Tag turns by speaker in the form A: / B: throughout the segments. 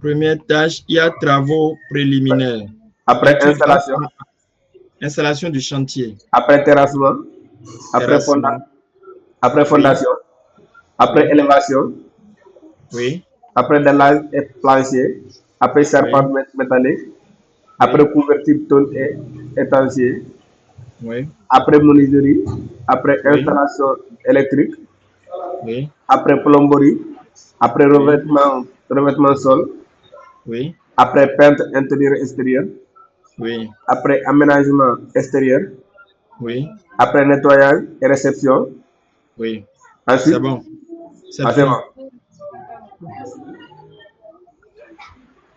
A: Première tâche, il y a travaux préliminaires.
B: Après
A: Étude
B: installation.
A: installation du chantier.
B: Après terrassement. Après,
A: Terrassement.
B: après
A: Oui.
B: fondation. Après
A: Oui.
B: élévation.
A: Oui.
B: Après dallage et plancher. Après
A: Oui.
B: charpente métallique. Après
A: Oui.
B: couverture tôle et étancier.
A: Oui.
B: Après menuiserie. Après
A: Oui.
B: installation électrique.
A: Oui.
B: Après plomberie. Après
A: Oui.
B: revêtement sol.
A: Oui.
B: Après peintre intérieur et extérieur.
A: Oui.
B: Après aménagement extérieur.
A: Oui.
B: Après nettoyage et réception.
A: Oui. C'est
B: Ensuite,
A: bon. C'est
B: c'est
A: fini.
B: bon.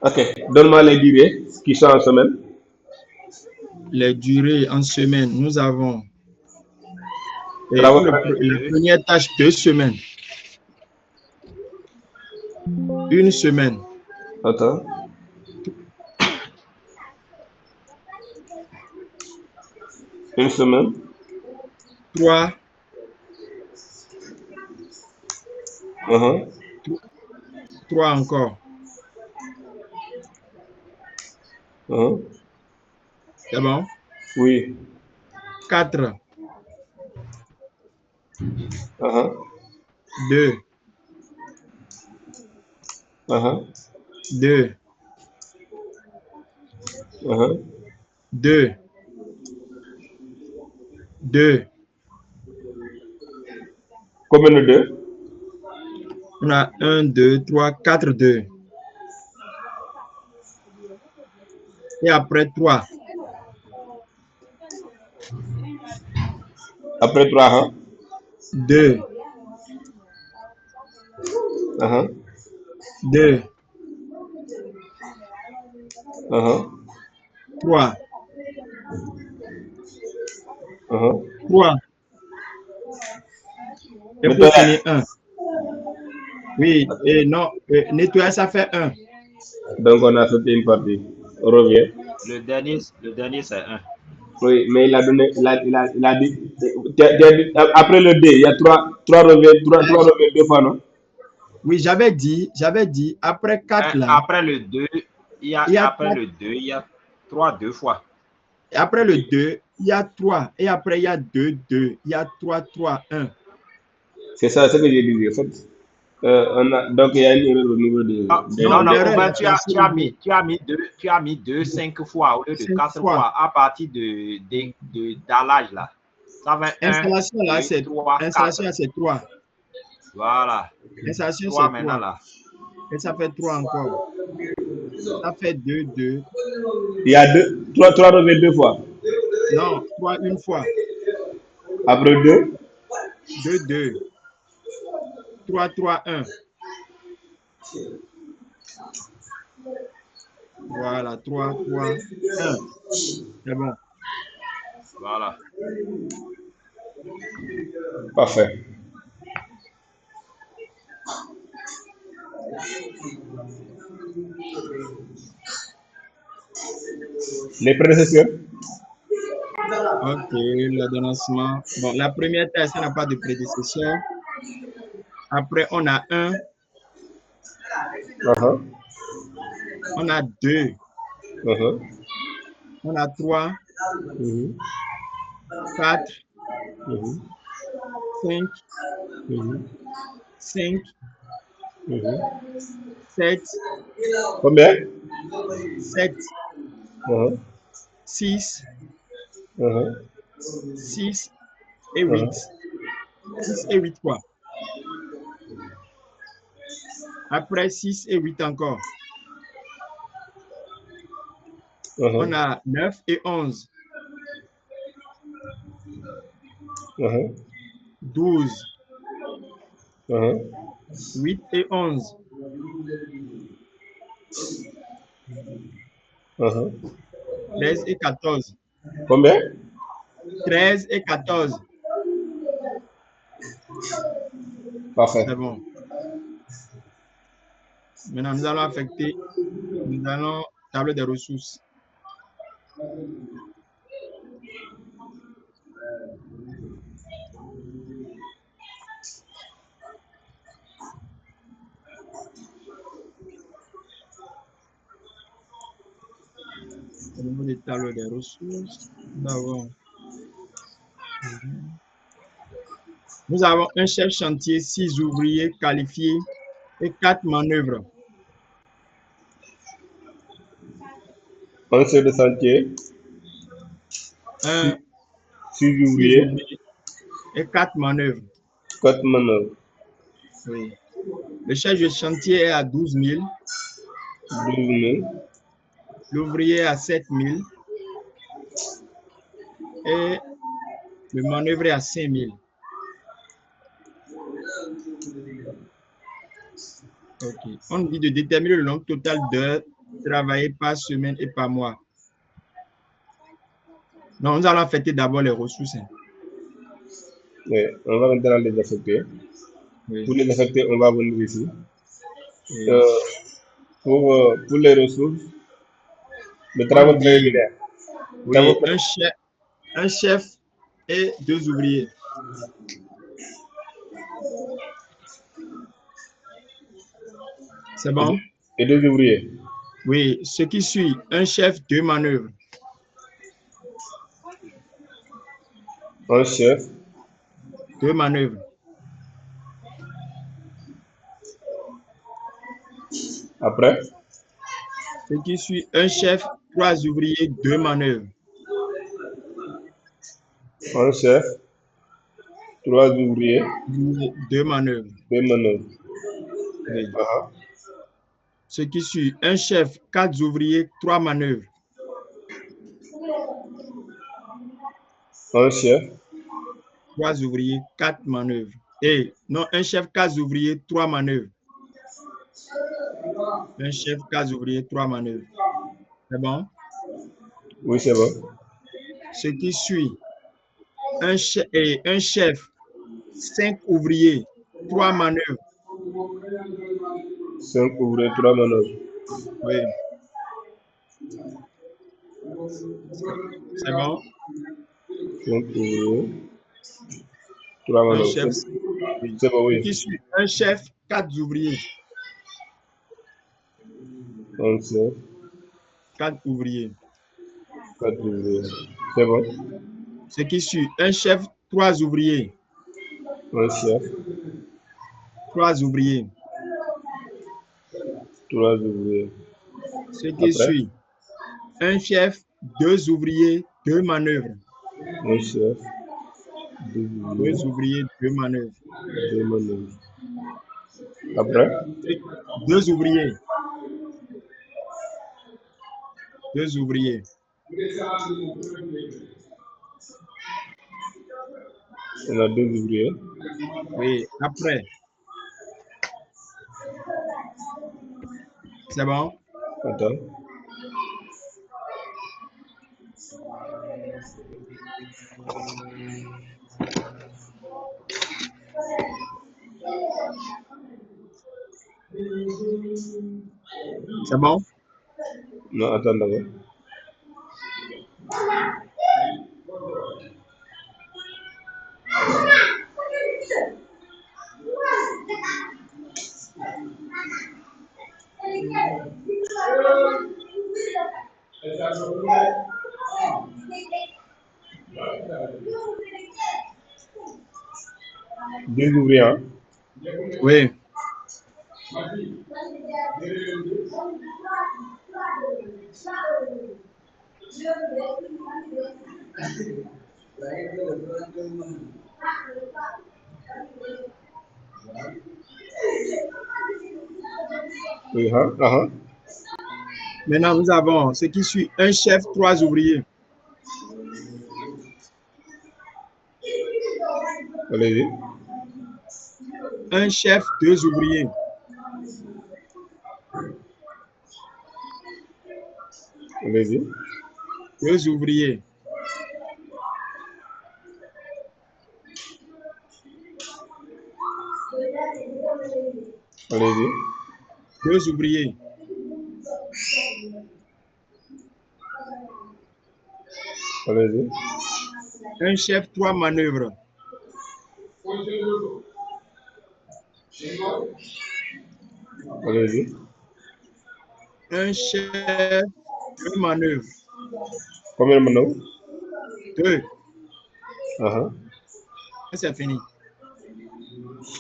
B: Ok, donne-moi les durées qui sont en semaine.
A: Les durées en semaine, nous avons
B: Travaux
A: pour la
B: préliminaires.
A: première tâche, 2 semaines. Une semaine.
B: Attends. Une semaine.
A: 3.
B: Uh-huh.
A: 3 encore.
B: Uh-huh.
A: C'est bon?
B: Oui.
A: 4.
B: Uh-huh.
A: 2.
B: Uh-huh.
A: 2.
B: Uh-huh.
A: 2. 2.
B: Combien de deux?
A: On a 1, 2, 3, 4, 2. Et après 3.
B: Après trois, hein?
A: 2.
B: Uh-huh.
A: 2.
B: Uh-huh.
A: 3.
B: Uh-huh.
A: 3. Et pour
B: Nettoyage.
A: finir, 1. Oui, et non, nettoyer, ça fait 1.
B: Donc on a sauté une partie. On revient.
C: Le dernier c'est un.
B: Oui, mais il a donné, il a dit, après le D, il y a trois revers, trois revers deux fois, non?
A: Oui, j'avais dit, après 4 là,
C: Après le 2,
A: il y a
C: après
A: 4.
C: le 2, il y a 3 deux fois.
A: Et après le 2, il y a 3. Et après, il y a 2, 2. Il y a 3, 3, 1.
B: C'est ça ce que j'ai dit. En fait, donc il y a une erreur au niveau
A: Non,
C: Non, non,
A: l'erreur là,
C: Ouvert,
A: c'est en CIV.
C: tu as mis 2 5 fois au lieu de
A: 5
C: 4
A: fois.
C: fois à partir d'allage là. Ça fait 1,
A: Installation là,
C: 2, 3, 4.
A: c'est 3.
C: Voilà.
A: Installation,
C: 3
A: c'est
C: maintenant
A: 3.
C: là.
A: Et ça fait 3 encore. Ça fait 2, 2.
B: il y a trois revers deux fois.
A: Non, 3 une fois.
B: Après deux,
A: 2, 2. 3, 3, 1. Voilà, 3, 3, 1. C'est bon.
C: Voilà.
B: parfait. Les prédécesseurs.
A: Ok, l'ordonnancement. Bon, la première tâche, ça n'a pas de prédécesseur. Après, on a 1,
B: Uh-huh.
A: on a 2,
B: Uh-huh.
A: on a 3,
B: Mhm.
A: 4,
B: Mhm.
A: 5,
B: Mhm.
A: 5,
B: Mhm.
A: 7,
B: Combien?
A: 7,
B: Uh-huh.
A: 6,
B: Uh-huh.
A: 6 et
B: Uh-huh.
A: 8. 6 et 8 quoi. Après 6 et 8 encore. On
B: Uh-huh.
A: a 9 et 11,
B: Uh-huh.
A: 12,
B: Uh-huh.
A: 8 et 11,
B: Uh-huh.
A: 13 et 14,
B: Combien?
A: 13 et 14.
B: Parfait.
A: C'est bon. Maintenant, nous allons affecter, nous allons table des ressources. Au niveau des tableaux des ressources, nous avons un chef chantier, 6 ouvriers qualifiés et 4 manœuvres.
B: Un chef de chantier,
A: Un,
B: 6
A: 6
B: ouvriers,
A: ouvriers et 4 manœuvres.
B: 4 manœuvres,
A: Oui. Le chef de chantier est à 12 000,
B: 12 000,
A: l'ouvrier à 7 000 et le manœuvre est à 5 000. Ok. On nous dit de déterminer le nombre total d'heures travaillées par semaine et par mois. Non, nous allons affecter d'abord les ressources.
B: oui, on va maintenant les affecter.
A: Oui.
B: Pour les affecter, on va venir ici.
A: Oui.
B: Pour les ressources, le
A: On
B: travail
A: nous dit,
B: préliminaire.
A: oui, un chef et 2 ouvriers. C'est bon?
B: Et 2 ouvriers.
A: Oui, ce qui suit, un chef, 2 manœuvres.
B: Un chef,
A: 2 manœuvres.
B: après,
A: Ce qui suit, un chef, 3 ouvriers, 2 manœuvres.
B: un chef, 3 ouvriers,
A: 2 manœuvres.
B: 2 manœuvres.
A: Oui.
B: Ah,
A: Ce qui suit, un chef, 4 ouvriers, 3 manœuvres.
B: un chef,
A: 3 ouvriers, 4 manœuvres. Et non, un chef, 4 ouvriers, 3 manœuvres. Un chef, 4 ouvriers, 3 manœuvres. C'est bon?
B: oui, c'est bon.
A: Ce qui suit, un chef, 5 ouvriers, 3 manœuvres.
B: 5 ouvriers, 3 manœuvres.
A: Oui. C'est bon?
B: 5 ouvriers, 3
A: Un
B: manœuvres.
A: chef, oui.
B: C'est bon,
A: Ce
B: oui.
A: qui suit, un chef, 4 ouvriers.
B: Un chef,
A: 4 ouvriers.
B: 4 ouvriers. C'est bon.
A: Ce qui suit, un chef, 3 ouvriers.
B: Un chef,
A: 3 ouvriers.
B: 3 ouvriers.
A: Ce qui
B: Après,
A: suit, un chef, 2 ouvriers, 2 manœuvres.
B: un chef, 2 ouvriers,
A: 2 ouvriers, 2 manœuvres.
B: 2 manœuvres. Après,
A: 2 ouvriers. 2 ouvriers.
B: on a 2 ouvriers.
A: Oui, après. C'est bon?
B: Attends.
A: C'est bon?
B: Non, attends d'abord. Deux ouvriers, hein?
A: Oui.
B: Oui, hein? Ah, hein?
A: Maintenant, nous avons ce qui suit, un chef, 3 ouvriers.
B: Allez-y.
A: Un chef, 2 ouvriers.
B: Allez-y.
A: 2 ouvriers.
B: Allez-y.
A: 2 ouvriers.
B: Allez-y.
A: Un chef, 3 manœuvres.
B: Allez-y.
A: Un chef, 2 manœuvres.
B: Combien maintenant?
A: 2.
B: Uh-huh.
A: Et c'est fini.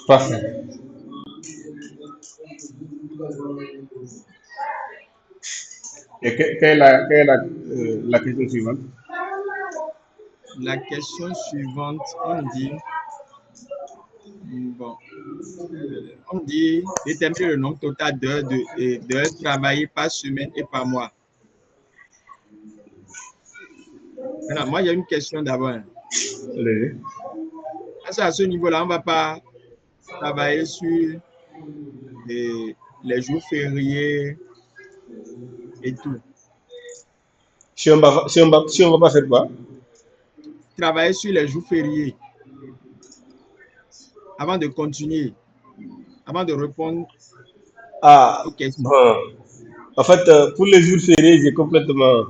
B: Parfait. Et quelle est la question suivante?
A: La question suivante, on dit, bon, on dit déterminer le nombre total d'heures travaillées par semaine et par mois. Maintenant, moi, il y a une question d'abord.
B: Allez-y.
A: À ce niveau-là, on ne va pas travailler sur les jours fériés et tout.
B: Si on va pas faire quoi?
A: Travailler sur les jours fériés avant de continuer, avant de répondre
B: Ah,
A: aux questions.
B: bon. En fait, pour les jours fériés, j'ai complètement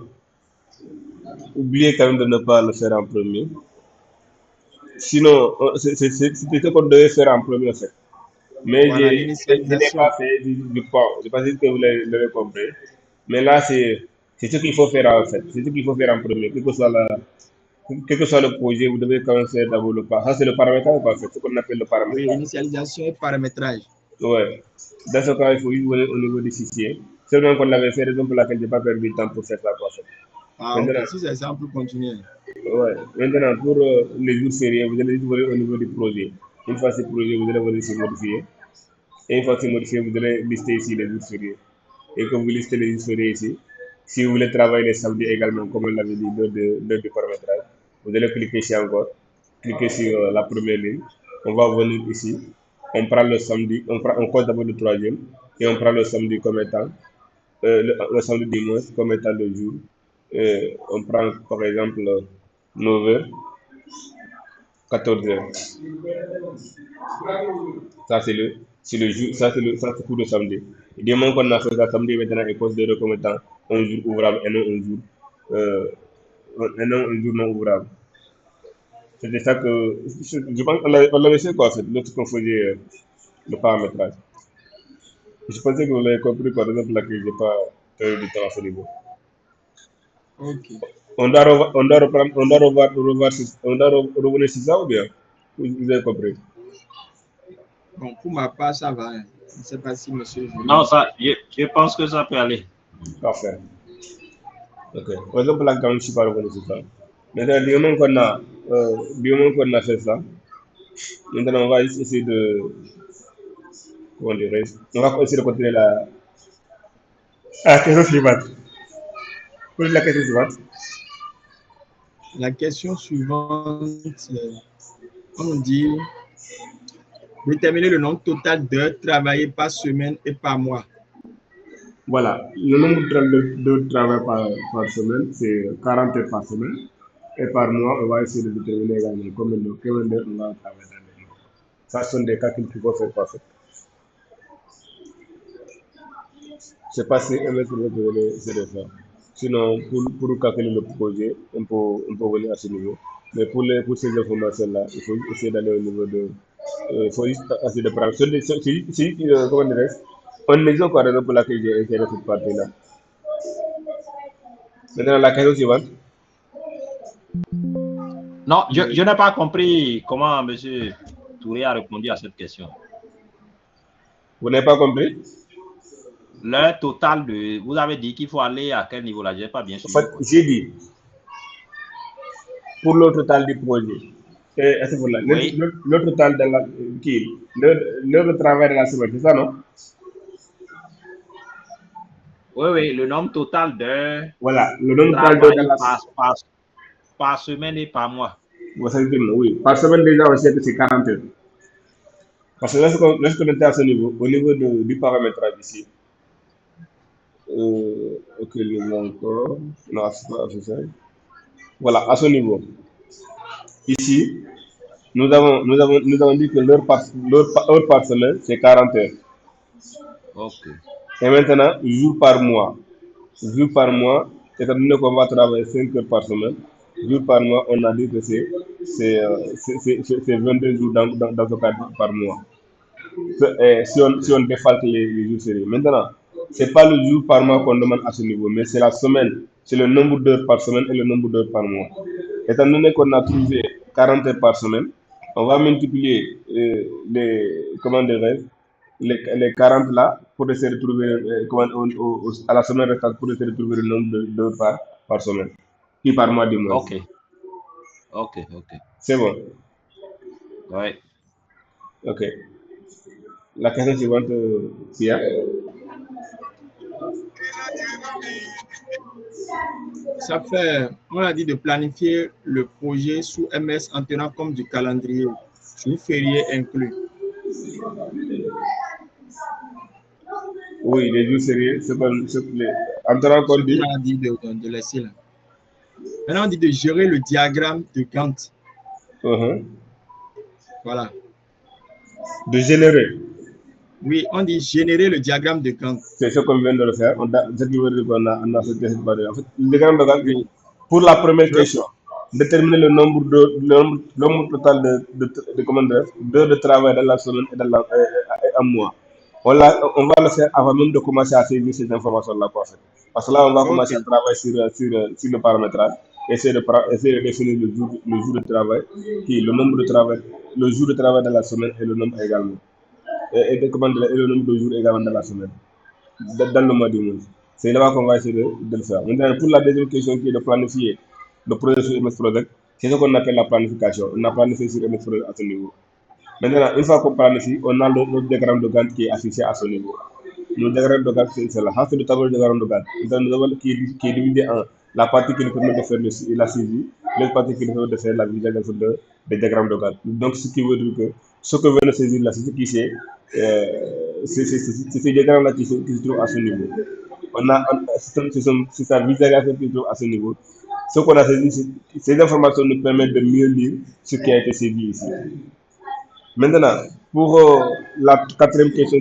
B: oublié quand même de ne pas le faire en premier. Sinon, c'était ce qu'on devait faire en premier, en fait. Mais
A: Voilà,
B: je n'ai pas
A: l'initialisation.
B: fait, je pense. Je pense que vous l'avez compris. Mais là, c'est ce qu'il faut faire en fait. C'est ce qu'il faut faire en premier. Quel que soit le projet, vous devez quand même faire d'abord le pas. Ça, c'est le paramétrage, en fait. Ce qu'on appelle le
A: Oui,
B: paramétrage.
A: initialisation et paramétrage.
B: Ouais. Dans ce cas, il faut y aller au niveau des fichiers. Seulement qu'on l'avait fait, raison pour laquelle je n'ai pas perdu de temps pour faire ça. Quoi, en fait.
A: Ah, ok.
B: Maintenant,
A: Si c'est ça, on peut continuer.
B: ouais. Maintenant, pour les jours fériés, vous allez voir au niveau du projet. Une fois ce projet, vous allez voir ici modifier. Et une fois que c'est modifié, vous allez lister ici les jours fériés. Et que vous listez les jours fériés ici, si vous voulez travailler les samedis également, comme on l'avait dit, l'heure de paramétrage, vous allez cliquer ici encore, cliquer sur la première ligne. On va venir ici, on prend le samedi, on code d'abord le troisième, et on prend le samedi comme étant, le samedi dimanche comme étant le jour. On prend par exemple 9h, 14h. Ça, c'est le jour, ça, c'est pour le samedi. Et du moment qu'on a fait ça samedi, maintenant, il considère comme étant un jour ouvrable euh, et non un jour non ouvrable. C'était ça que, je pense qu'on l'avait fait quoi, c'est lorsqu'on faisait le paramétrage. Je pensais que vous l'avez compris, par exemple, là, que je n'ai pas perdu du temps à ce niveau.
A: Ok.
B: On doit revenir sur ça ou bien? Vous avez compris?
A: Bon, pour ma part, ça va. Hein. Je ne sais pas si monsieur
C: Non,
A: Julien.
C: ça, je pense que ça peut aller.
B: Parfait. Ok. Par exemple, là, quand je ne suis pas revenu sur ça. Maintenant, du moment qu'on a fait ça, maintenant, on va essayer de, comment dirais-je, on va essayer de continuer la question suivante. Quelle est la question suivante?
A: La question suivante, on dit déterminer le nombre total d'heures travaillées par semaine et par mois.
B: Voilà, le nombre de travail par semaine, c'est 40 heures par semaine. Et par mois, on va essayer de déterminer également combien d'heures on va travailler dans le mois. Ça sont des calculs qu'il faut faire par fait. Je ne sais pas si un mètre peut essayer de faire. Sinon, pour calculer le projet, on peut venir à ce niveau. Mais pour ces informations-là, il faut essayer d'aller au niveau de. Il faut juste essayer de prendre. Comment dirais-je, un exemple par exemple pour laquelle j'ai inséré cette partie-là. Maintenant, la question suivante.
C: Non, je n'ai pas compris comment M. Touré a répondu à cette question.
B: Vous n'avez pas compris?
C: L'heure totale de. Vous avez dit qu'il faut aller à quel niveau là? Je n'ai pas bien
B: En
C: suivi.
B: fait, j'ai dit, pour le total du projet, et à ce moment-là,
C: Oui,
B: le total de la, le travail de la semaine, c'est ça, non?
C: oui, le nombre total d'heures
B: Voilà, le nombre total de
C: travaillées
B: la
C: par semaine et par mois.
B: oui. Par semaine, déjà, on sait que c'est 40 heures. Parce que lorsqu'on était à ce niveau, au niveau du paramétrage ici, ok, le nom encore, non, c'est pas c'est ça. Voilà, à ce niveau, ici, nous avons dit que heure par semaine, c'est 40 heures.
C: Ok.
B: Et maintenant, jour par mois, étant donné qu'on va travailler 5 heures par semaine, jour par mois, on a dit que c'est 22 jours dans ce cas par mois. Si on défalque les jours fériés. Maintenant, ce n'est pas le jour par mois qu'on demande à ce niveau, mais c'est la semaine. c'est le nombre d'heures par semaine et le nombre d'heures par mois. Étant donné qu'on a trouvé 40 heures par semaine, on va multiplier comment dirais-je, les 40 là pour essayer de trouver à la semaine restante pour essayer de trouver le nombre d'heures par semaine. Puis par mois du mois.
C: Ok. Ok.
B: C'est bon.
C: Ouais.
B: Ok. La question suivante, Sia.
A: Ça fait, on a dit de planifier le projet sous MS en tenant compte du calendrier, jour férié inclus.
B: Oui, les jours sérieux, en tenant compte du...
A: On a dit de laisser là. Maintenant, on dit de gérer le diagramme de Gantt. Voilà.
B: De générer.
A: Oui, on dit générer le diagramme de Gantt.
B: C'est ce qu'on vient de le faire. On a fait en fait, le diagramme de Gantt,
A: Oui.
B: pour la première question, déterminer le nombre total d'heures de travail dans la semaine et un mois. On va le faire avant même de commencer à saisir ces informations-là. Parce que là, on va commencer à travailler sur le paramétrage, essayer de définir le jour de travail, qui est le nombre de travail, le jour de travail dans la semaine et le nombre également. Et le nombre de jours également dans la semaine, dans le mois du mois. C'est là qu'on va essayer de le faire. Maintenant, pour la deuxième question qui est de planifier le projet sur MS Project, c'est ce qu'on appelle la planification. On a planifié sur MS Project à ce niveau. Maintenant, une fois qu'on planifie, on a notre diagramme de Gantt qui est affiché à ce niveau. Le diagramme de Gantt, c'est là. C'est le tableau de diagramme de Gantt. Nous avons qui est divisé en la partie qui nous permet de faire la saisie, l'autre partie qui nous permet de faire la visualisation des diagrammes de Gantt. Donc, ce qui veut dire que ce que vient de saisir la saisie, c'est ces diagrammes-là qui se trouvent à ce niveau. C'est sa visualisation qui se trouve à ce niveau. Ce qu'on a saisi, ces informations nous permettent de mieux lire ce qui a été saisi ici. Maintenant, pour la quatrième question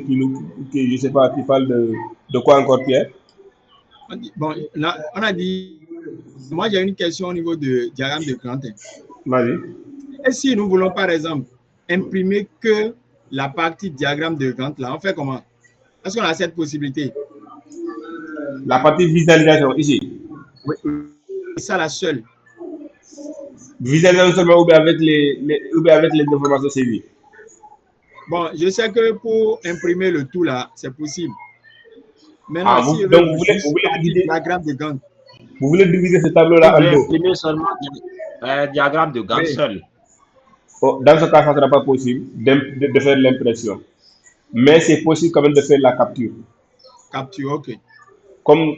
B: je sais pas, qui parle de quoi encore, Pierre?
A: Bon, là, on a dit, moi j'ai une question au niveau du diagramme de Gantt.
B: Vas-y.
A: Et si nous voulons par exemple imprimer que la partie diagramme de Gantt, là, on fait comment? Est-ce qu'on a cette possibilité?
B: La partie visualisation, ici.
A: Oui, c'est ça la seule.
B: Visualisation seulement ou bien avec les informations saisies?
A: Bon, je sais que pour imprimer le tout là, c'est possible. Maintenant, si
B: donc vous voulez diviser
A: diagramme de Gantt.
B: Vous voulez diviser ce tableau-là en deux?
C: Imprimer seulement un diagramme de Gantt seul.
B: Dans ce cas, ça ne sera pas possible de faire l'impression. Mais c'est possible quand même de faire la capture.
A: Capture, ok.
B: Comme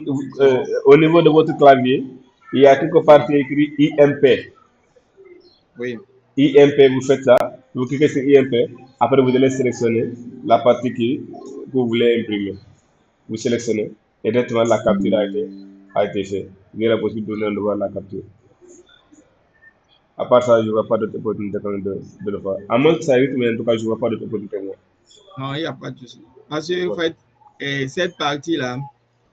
B: au niveau de votre clavier, il y a quelque part qui est écrit IMP.
A: Oui.
B: IMP, vous faites ça, vous cliquez sur IMP, après vous allez sélectionner la partie que vous voulez imprimer. Vous sélectionnez et directement la capture a été faite. Vous avez la possibilité de voir la capture. À part ça, je ne vois pas d'autre opportunité de le faire. À moins que ça arrive, mais en tout cas, je ne vois pas d'autre opportunité.
A: Non, il n'y a pas de souci. Parce que, en fait, cette partie-là,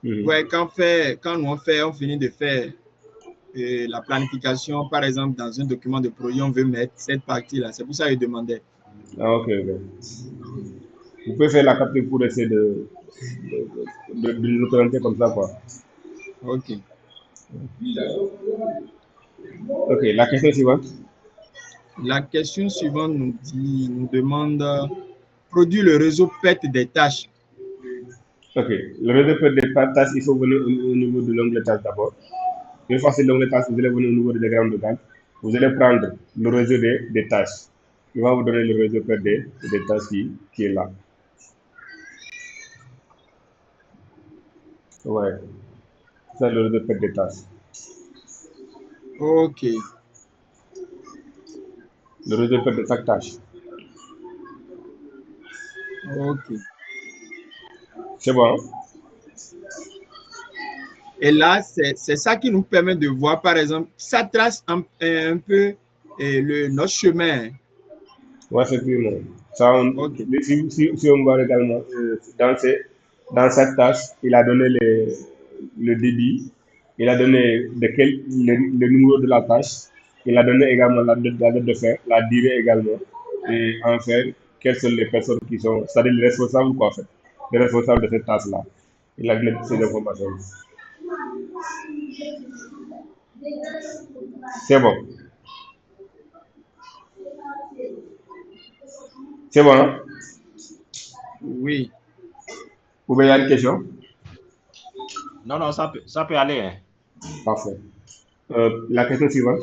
A: ouais, quand on finit de faire la planification, par exemple, dans un document de projet, on veut mettre cette partie-là. C'est pour ça que je demandais.
B: Ah, ok. Vous pouvez faire la capture pour essayer de nous présenter comme ça, quoi.
A: Ok.
B: Ok, la question suivante.
A: La question suivante nous demande produire le réseau PET des tâches.
B: Ok, le réseau PET des tâches, il faut venir au niveau de l'onglet tâches d'abord. Une fois sur l'onglet tâches, vous allez venir au niveau du diagramme de Gantt. Vous allez prendre le réseau des tâches. Il va vous donner le réseau PET des tâches qui est là. Ouais, c'est le réseau PET des tâches.
A: Ok.
B: Le réseau PET de chaque tâche.
A: Ok.
B: C'est bon?
A: Et là, c'est ça qui nous permet de voir, par exemple, ça trace un peu notre chemin.
B: Oui, effectivement. Ça,
A: Okay.
B: si on voit également, dans cette tâche, il a donné le débit, il a donné le numéro de la tâche, il a donné également la date de fin, la durée également, et enfin, quelles sont les personnes qui sont, c'est-à-dire les responsables, quoi, en fait, les responsables de cette tâche-là. Il a donné ces informations. C'est bon. C'est bon, hein?
A: Oui.
B: Vous voyez une question?
C: Non, ça peut aller. Hein.
B: Parfait. La question suivante.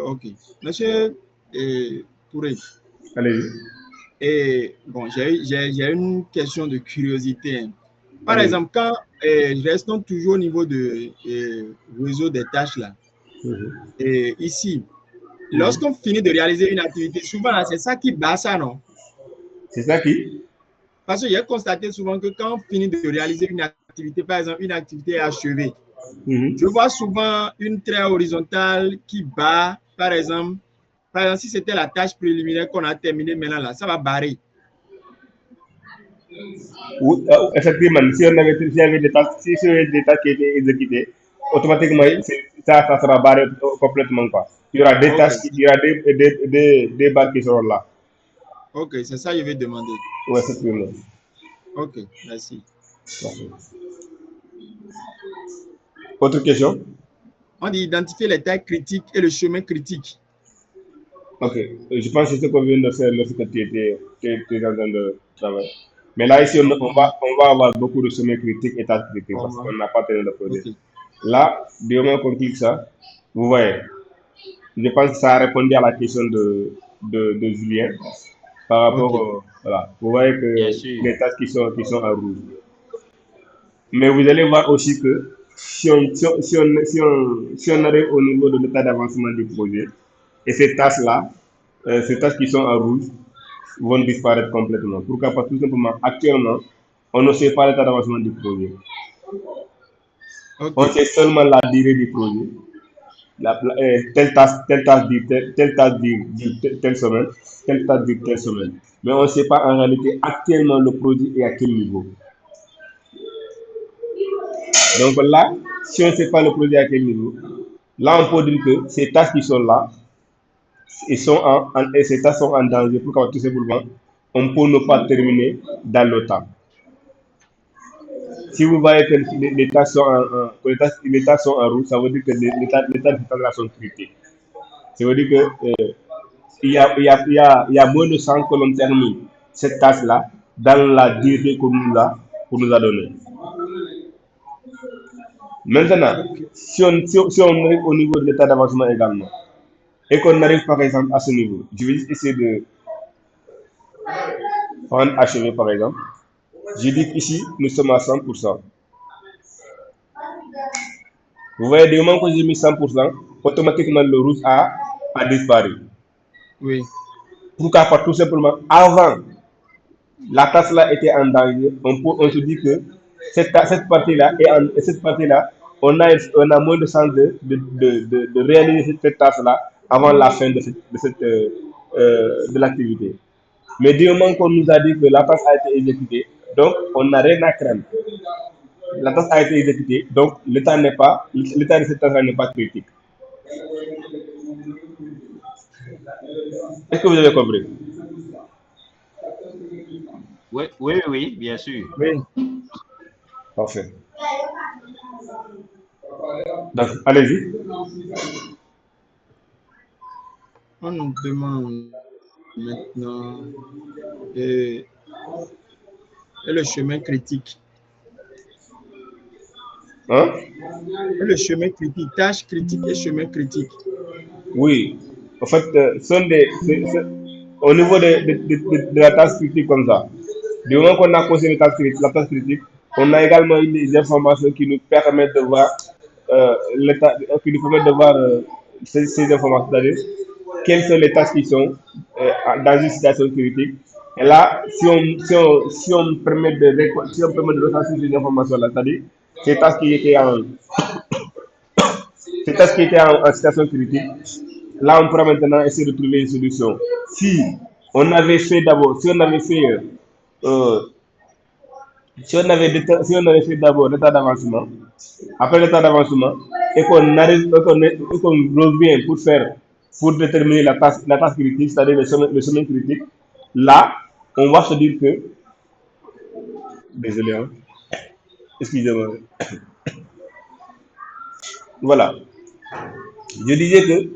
A: Ok. Monsieur Touré.
B: Allez-y.
A: Et bon, j'ai une question de curiosité. Hein. Par exemple, quand restons toujours au niveau de réseau des tâches là, et ici, lorsqu'on finit de réaliser une activité, souvent c'est ça qui bat ça, non?
B: C'est ça qui?
A: Parce que j'ai constaté souvent que quand on finit de réaliser une activité, par exemple, une activité achevée, je vois souvent une traite horizontale qui bat, par exemple, si c'était la tâche préliminaire qu'on a terminée maintenant là, ça va barrer.
B: Oui, effectivement, si on avait, s'il y avait des tâches, si il y avait des tâches qui étaient exécutées, automatiquement,
A: Oui.
B: ça sera barré complètement. Quoi. Il y aura des tâches, il y aura des barres qui seront là.
A: Ok, c'est ça que je vais demander.
B: Oui, effectivement.
A: Ok, merci.
B: Autre question?
A: On dit identifier les tailles critiques et le chemin critique.
B: Ok, je pense que c'est ce qu'on vient de faire lorsque tu étais en train de travailler. Mais là, ici, on va avoir beaucoup de chemins critiques et tâches critiques parce qu'on n'a pas terminé le projet.
A: Okay.
B: Là, du moment qu'on clique ça, vous voyez, je pense que ça a répondu à la question de Julien par rapport au. Voilà, vous voyez que les tâches qui sont en rouge. Mais vous allez voir aussi que si on arrive au niveau de l'état d'avancement du projet, et ces tâches-là, ces tâches qui sont en rouge, vont disparaître complètement. Pourquoi? Parce que tout simplement, actuellement, on ne sait pas l'état d'avancement du projet. On sait seulement la durée du projet. Telle tâche dit telle semaine, telle tâche dit telle semaine. Mais on ne sait pas en réalité actuellement le projet est à quel niveau. Donc là, si on ne sait pas le projet à quel niveau, là on peut dire que ces tâches qui sont là, et ces tâches sont en danger. Pourquoi? Tout simplement, on peut ne pas terminer dans le temps. Si vous voyez que les tâches sont en rouge, ça veut dire que les tâches sont critiques. Ça veut dire que il y a moins de chances que l'on termine cette tâche-là dans la durée qu'on nous a donnée. Maintenant, si on arrive au niveau de l'état d'avancement également, et qu'on arrive par exemple à ce niveau, je vais juste essayer de prendre achevé par exemple. Je dis qu'ici, nous sommes à 100%. Vous voyez, du moment que j'ai mis 100%, automatiquement le rouge a disparu.
A: Oui.
B: Pourquoi? Parce que tout simplement, avant, la tasse-là était en danger. On se dit que cette partie-là, on a moins de chances de réaliser cette tasse-là avant la fin de l'activité. Mais du moment qu'on nous a dit que la tasse a été exécutée, donc on n'a rien à craindre. La tasse a été exécutée, donc l'état de cette tasse n'est pas critique. Est-ce que vous avez compris?
C: Oui, bien sûr.
A: Oui.
B: Parfait. Donc, allez-y.
A: On nous demande maintenant et le chemin critique.
B: Hein?
A: Et le chemin critique, tâche critique et chemin critique.
B: Oui. En fait, au niveau de la tâche critique comme ça, du moment qu'on a posé la tâche critique, on a également des informations qui nous permettent de voir ces informations, c'est-à-dire quelles sont les tâches qui sont dans une situation critique. Et là, si on permet de ressentir ces informations-là, c'est-à-dire ces tâches qui étaient en situation critique, là, on pourra maintenant essayer de trouver une solution. Si on avait fait d'abord l'état d'avancement, après l'état d'avancement, et qu'on revient pour déterminer la tasse critique, c'est-à-dire le chemin critique, là, on va se dire que, désolé, hein, excusez-moi, Voilà. Je disais que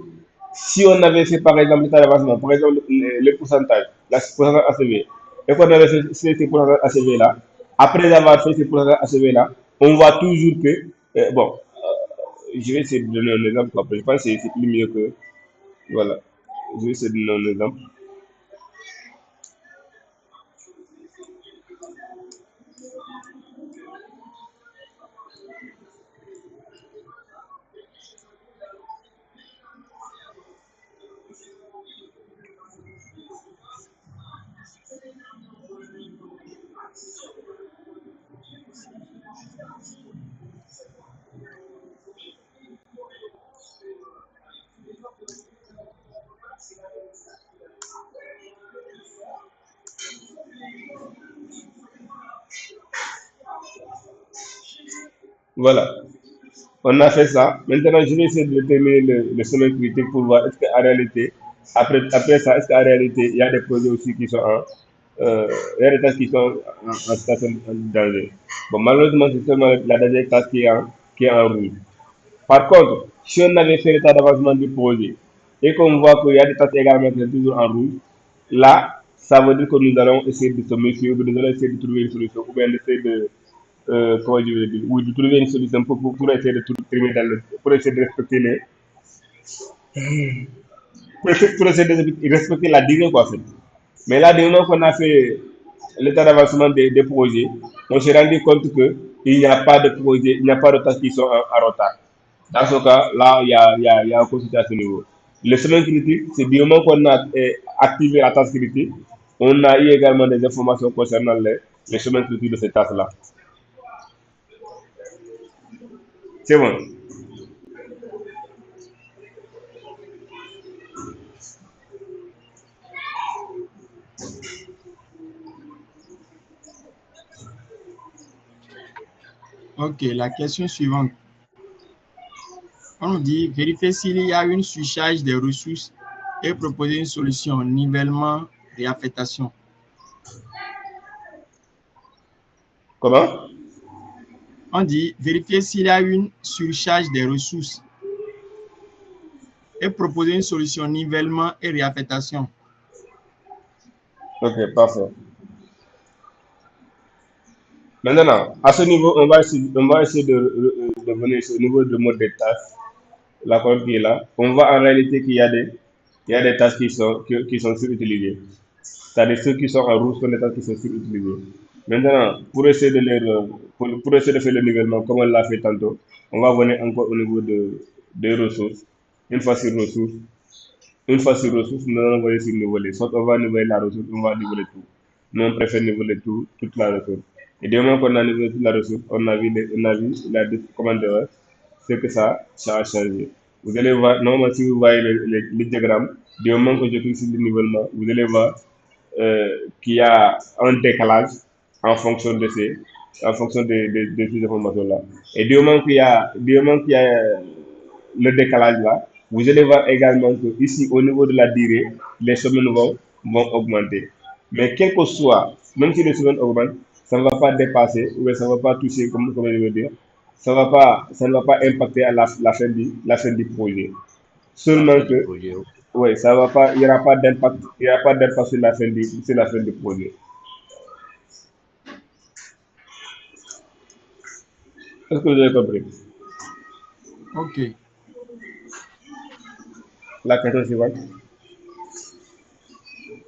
B: si on avait fait par exemple l'état d'avancement, par exemple le pourcentage, la pourcentage ACV, et qu'on avait fait ces pourcentages ACV là, après avoir fait ces pourcentages ACV là, on voit toujours que, bon, je vais essayer de donner un exemple, quoi. Je pense que c'est plus mieux que, voilà, je vais essayer de donner un exemple. Voilà, on a fait ça. Maintenant, je vais essayer de déterminer le sommet critique pour voir est-ce qu'en réalité, après ça, est-ce qu'en réalité, il y a des projets aussi qui sont il y a des tâches qui sont en situation de danger. Bon, malheureusement, c'est seulement la dernière tâche qui est en rouge. Par contre, si on avait fait l'état d'avancement du projet et qu'on voit qu'il y a des tâches également qui sont toujours en rouge, là, ça veut dire que nous allons essayer de se méfier, ou nous allons essayer de trouver une solution, ou bien d'essayer de, comment je vais dire, oui, de trouver une solution pour essayer de terminer pour essayer de respecter pour essayer de respecter la durée, quoi, en fait. Mais là, dès lors qu'on a fait l'état d'avancement des projets, on s'est rendu compte que il n'y a pas de projet, il n'y a pas de tâches qui sont en retard. Dans ce cas, là, il y a un consulté à ce niveau. Le semaine critique, c'est du moment qu'on a activé la tâche critique, on a eu également des informations concernant les semaines critiques de cette tâche-là. C'est bon.
A: Ok, la question suivante. On nous dit vérifier s'il y a une surcharge des ressources et proposer une solution, nivellement, réaffectation.
B: Comment?
A: On dit vérifier s'il y a une surcharge des ressources et proposer une solution, nivellement et réaffectation.
B: Ok, parfait. Maintenant, à ce niveau, on va essayer de venir au niveau de mode des tâches, la colonne qui est là. On voit en réalité il y a des tâches qui sont surutilisées. C'est-à-dire ceux qui sont en rouge sont des tâches qui sont surutilisées. Maintenant, pour essayer de faire le nivellement, comme on l'a fait tantôt, on va venir encore au niveau des ressources. Une fois sur ressources, nous allons voir sur niveler. Soit on va niveler la ressource, on va niveler tout. Nous, on préfère niveler tout, toute la ressource. Et dès moment qu'on a nivelé toute la ressource, on a vu comment dire, c'est que ça a changé. Vous allez voir, normalement, si vous voyez le diagramme, du moment que je clique sur le nivellement, vous allez voir qu'il y a un décalage en fonction en fonction de ces informations-là. Et du moment qu'il y a le décalage là, vous allez voir également que ici, au niveau de la durée, les semaines vont augmenter. Mais quel que soit, même si les semaines augmentent, ça ne va pas dépasser, ou bien ça ne va pas toucher, comme je veux dire, ça ne va pas impacter à la fin du projet. Seulement que, oui, ça va pas, il n'y aura pas d'impact, il y aura pas d'impact sur la fin du projet. Est-ce que vous avez compris?
A: Ok.
B: La question suivante.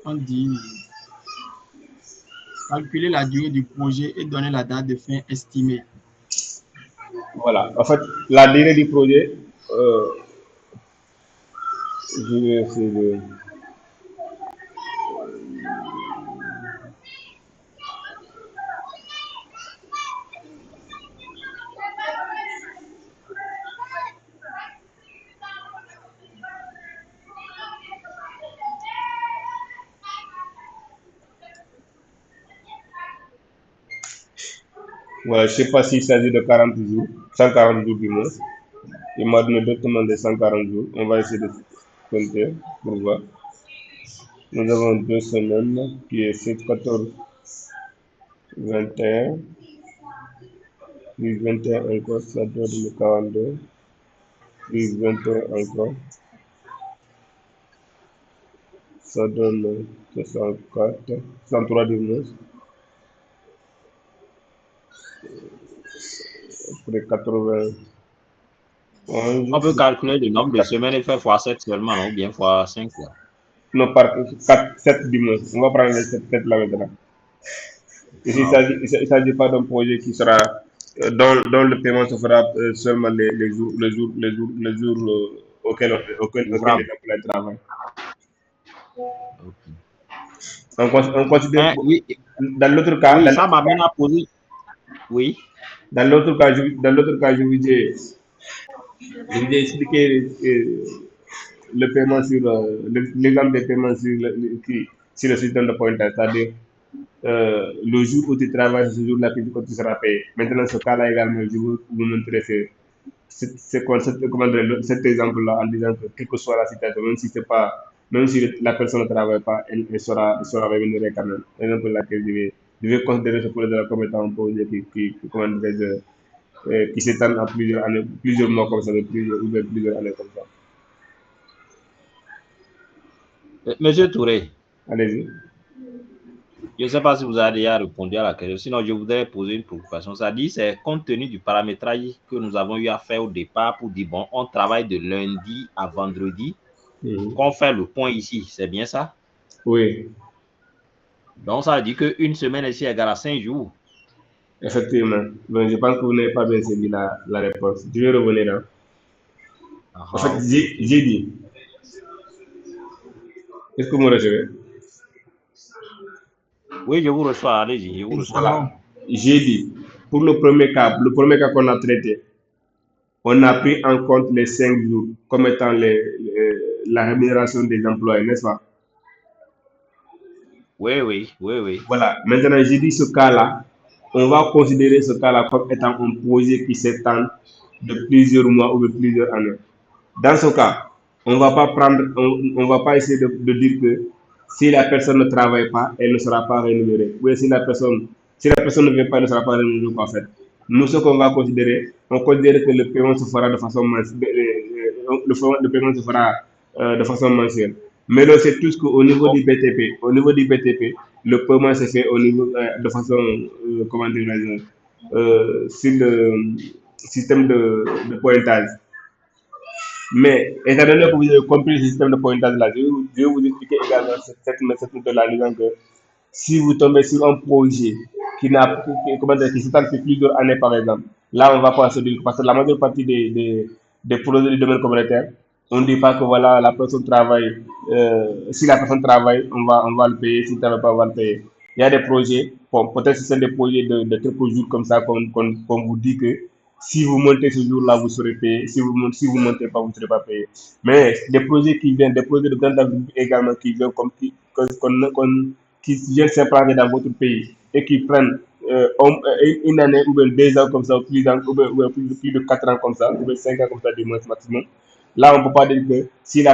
A: On dit calculer la durée du projet et donner la date de fin estimée.
B: Voilà. En fait, la durée du projet, je vais essayer de. Voilà, je ne sais pas s'il s'agit de 40 jours, 140 jours du mois. Il m'a donné directement des 140 jours. On va essayer de compter pour voir. Nous avons 2 semaines qui est 7, 14, 21, puis 21 encore, ça doit donner 42. plus 21 encore. Ça donne 64, 63 19. Après 80.
C: On peut calculer le nombre de semaines et faire x7 seulement, non? Ou bien x5.
B: Non, par 4, 7 dimanches. On va prendre les 7 là maintenant. Ici, il ne s'agit pas d'un projet qui sera dont le paiement se fera seulement les jours auxquels les employés travaillent.
C: Okay.
B: On considère,
C: Oui,
B: dans l'autre cas,
C: oui, ça m'amène à poser. Oui.
B: Dans l'autre cas, je vous ai expliqué le paiement sur l'exemple des paiements sur le système de pointage, c'est-à-dire le jour où tu travailles, ce jour-là que tu seras payé. Maintenant, ce cas-là également, je vous montrer cet exemple-là en disant que quelle que soit la situation, même si la personne ne travaille pas, elle sera rémunérée quand même. C'est exemple laquelle je vais considérer ce projet comme étant un projet qui s'étend à plusieurs années, plusieurs mois comme ça, plusieurs années comme ça.
C: Monsieur Touré.
B: Allez-y.
C: Je ne sais pas si vous avez déjà répondu à la question, sinon je voudrais poser une préoccupation. Ça dit, c'est compte tenu du paramétrage que nous avons eu à faire au départ pour dire, bon, on travaille de lundi à vendredi, qu'on fait le point ici, c'est bien ça?
B: Oui.
C: Donc, ça veut dire qu'une semaine ici égale à 5 jours.
B: Effectivement. Donc, je pense que vous n'avez pas bien saisi la réponse. Je vais revenir là. En fait,
C: Okay.
B: j'ai dit. Est-ce que vous me recevez?
C: Oui, je vous reçois. Allez-y, je vous reçois.
B: Voilà. J'ai dit, pour le premier cas qu'on a traité, on a pris en compte les 5 jours comme étant la rémunération des employés, n'est-ce pas?
C: Oui.
B: Voilà. Maintenant, j'ai dit ce cas-là, on va considérer ce cas-là comme étant un projet qui s'étend de plusieurs mois ou de plusieurs années. Dans ce cas, on va pas essayer de dire que si la personne ne travaille pas, elle ne sera pas rémunérée. Ou si la personne ne vient pas, elle ne sera pas rémunérée en fait. Nous, ce qu'on va considérer, on considère que le paiement se fera de façon mensuelle. Le paiement se fera de façon mensuelle. Mais là, c'est tout ce qu'au niveau du BTP, le paiement se fait au niveau de façon, comment dire, sur le système de pointage. Mais étant donné que vous avez compris le système de pointage là, je vais vous expliquer également cette méthode-là en disant que si vous tombez sur un projet qui s'étend sur plusieurs années par exemple, là on va pas se dire, parce que la majeure partie des projets du domaine communautaire, on ne dit pas que voilà, la personne travaille, si la personne travaille, on va le payer, si ne travaille pas, on va le payer. Il y a des projets, bon, peut-être que c'est des projets de quelques jours comme ça, qu'on vous dit que si vous montez ce jour-là, vous serez payé. Si vous ne montez pas, vous ne serez pas payé. Mais des projets des projets de grande envergure également qui viennent s'implanter dans votre pays et qui prennent une année ou bien 2 ans comme ça, ou plus de 4 ans comme ça, ou bien 5 ans comme ça, du moins maximum. Là, on ne peut pas dire que si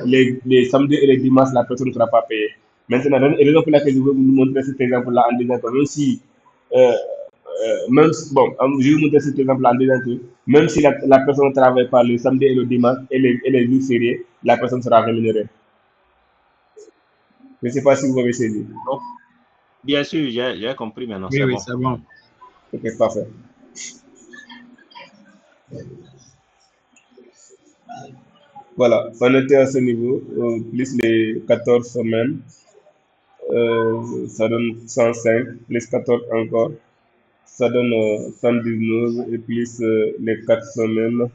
B: les samedis et les dimanches, la personne ne sera pas payée. Maintenant, la raison pour laquelle je veux vous montrer cet exemple-là en disant que même si je vais vous montrer cet exemple en disant que même si la personne ne travaille pas le samedi et le dimanche et les jours fériés, la personne sera rémunérée. Je ne sais pas si vous avez saisi.
C: Donc, bien sûr, j'ai compris maintenant,
A: Oui,
C: c'est
A: oui,
C: bon.
A: c'est bon.
B: Ok, parfait. Voilà, on était à ce niveau, plus les 14 semaines, ça donne 105, plus 14 encore, ça donne 119, et plus les 4 semaines,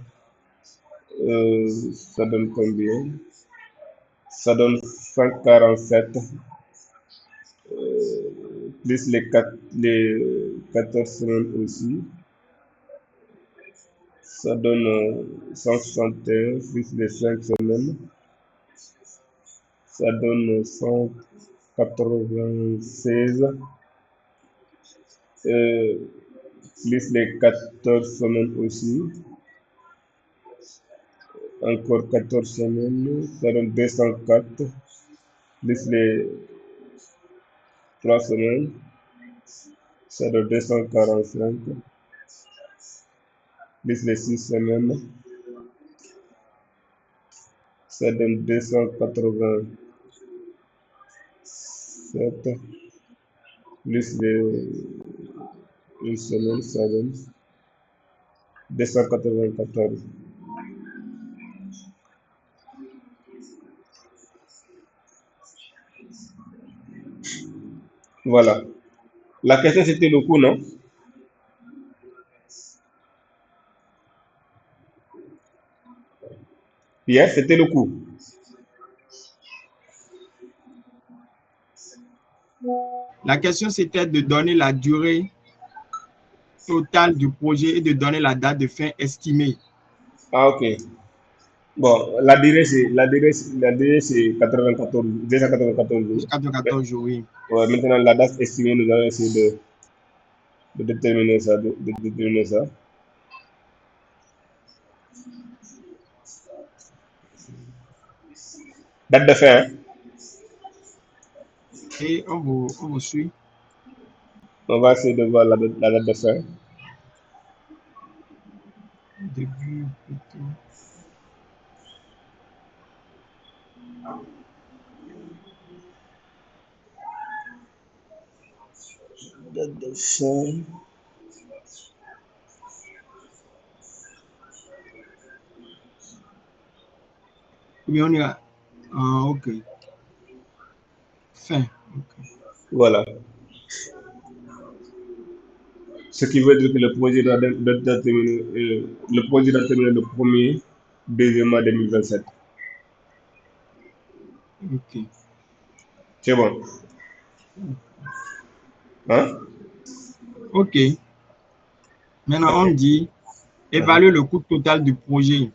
B: ça donne combien? Ça donne 147, plus les 14 semaines aussi, ça donne 161, plus les 5 semaines, ça donne 196, plus les 14 semaines aussi, encore 14 semaines, ça donne 204, plus les 3 semaines, ça donne 245, plus les 6 semaines, Ça donne 287 plus une semaine, ça donne 294. Voilà. La question, c'était le coût, non? Yes, c'était le coût.
A: La question, c'était de donner la durée totale du projet et de donner la date de fin estimée.
B: Ah, ok. Bon, la durée, c'est 94, 294 jours.
A: 94 jours, oui.
B: Ouais, maintenant, la date estimée, nous allons essayer de déterminer ça. Date de fin, hein?
A: Et on vous suit.
B: On va essayer de voir la date de fin.
A: Début, plutôt.
B: Date de fin.
A: Oui, on y va. Ah, ok. Fin. Okay.
B: Voilà. Ce qui veut dire que le projet doit terminer le 1er, 2e mois 2027.
A: Ok.
B: C'est bon. Hein?
A: Ok. Maintenant, on dit évaluer le coût total du projet.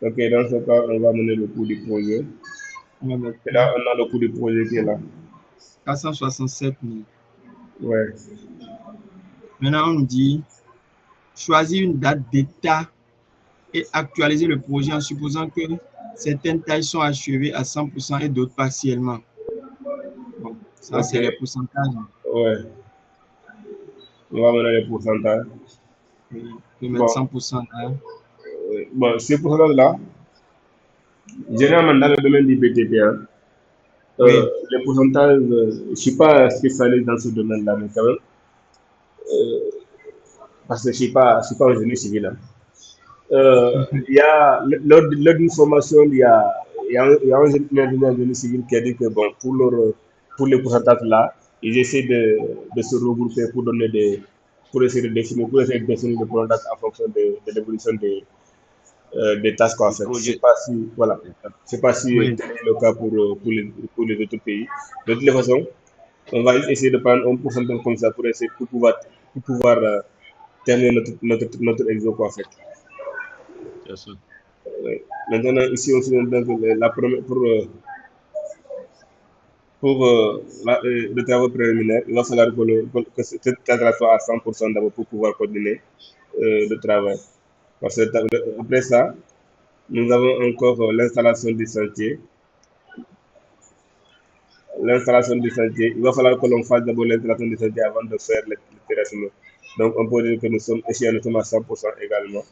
B: Ok, dans ce cas, on va mener le coût du projet. Et là, on a le coût du projet qui est là.
A: 467 000.
B: Ouais.
A: Maintenant, on dit choisir une date d'état et actualiser le projet en supposant que certaines tâches sont achevées à 100% et d'autres partiellement. Bon, ça, c'est les pourcentages.
B: Ouais. On va mener les pourcentages.
A: Oui, on peut mettre 100% là.
B: Bon, ces pourcentages-là, généralement dans le domaine du BTP, hein,
A: Oui.
B: les pourcentages, je ne suis pas spécialiste dans ce domaine-là, mais quand même, parce que je ne suis pas un génie civil. Hein. Il y a, lors d'une formation, il y a un génie civil qui a dit que bon, pour les pourcentages là, ils essaient de se regrouper pour essayer de définir le pourcentage en fonction de l'évolution des tâches qu'on fait. Je sais pas si, voilà, je sais pas si
A: Oui.
B: tel est le cas pour les autres pays. De toutes les façons, on va essayer de prendre un pourcentage comme ça pour essayer pour pouvoir terminer notre exo qu'on fait. Maintenant, ici aussi, la première, pour le travail préliminaire, il va falloir que cette cadre soit à 100% d'abord pour pouvoir coordonner le travail. Parce que après ça, nous avons encore l'installation du chantier. L'installation du chantier, il va falloir que l'on fasse d'abord l'installation du chantier avant de faire le terrassement. Donc, on peut dire que nous sommes à 100% également.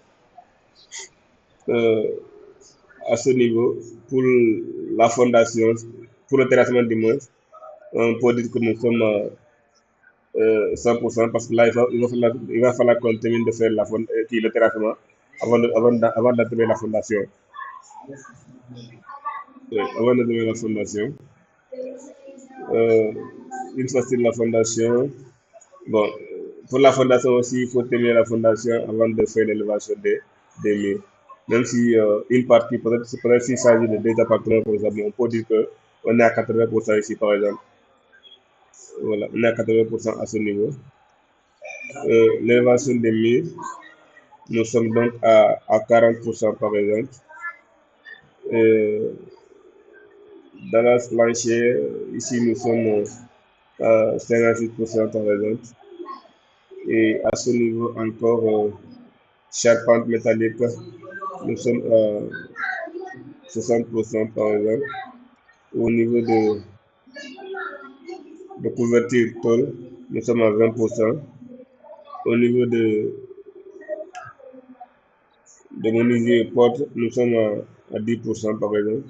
B: À ce niveau, pour la fondation, pour le terrassement du moins, on peut dire que nous sommes à 100% parce que là, il va falloir qu'on termine de faire le terrassement avant d'entamer la fondation. Avant d'entamer la fondation. Une fois sur la fondation, bon, pour la fondation aussi, il faut terminer la fondation avant de faire l'élévation des murs. Même si une partie, peut-être s'il s'agit de 2 appartements, par exemple, on peut dire qu'on est à 80% ici, par exemple. Voilà, on est à 80% à ce niveau. L'élévation des murs, nous sommes donc à 40% par exemple. Dans la plancher, ici nous sommes à 56% par exemple. Et à ce niveau encore, charpente métallique, nous sommes à 60% par exemple. Au niveau de couverture tôle, nous sommes à 20%. Au niveau de menuisier porte, nous sommes à 10% par exemple.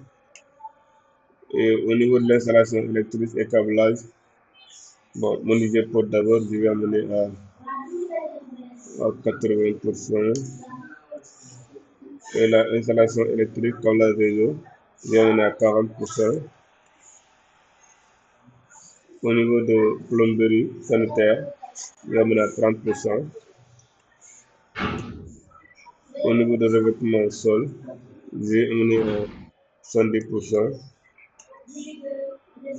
B: Et au niveau de l'installation électrique et câblage, bon, mon pour d'abord, je vais amener à 80%. Et l'installation électrique, câblage réseau, je vais amener à 40%. Au niveau de plomberie sanitaire, je vais amener à 30%. Au niveau de revêtement sol, j'ai amené à 70%.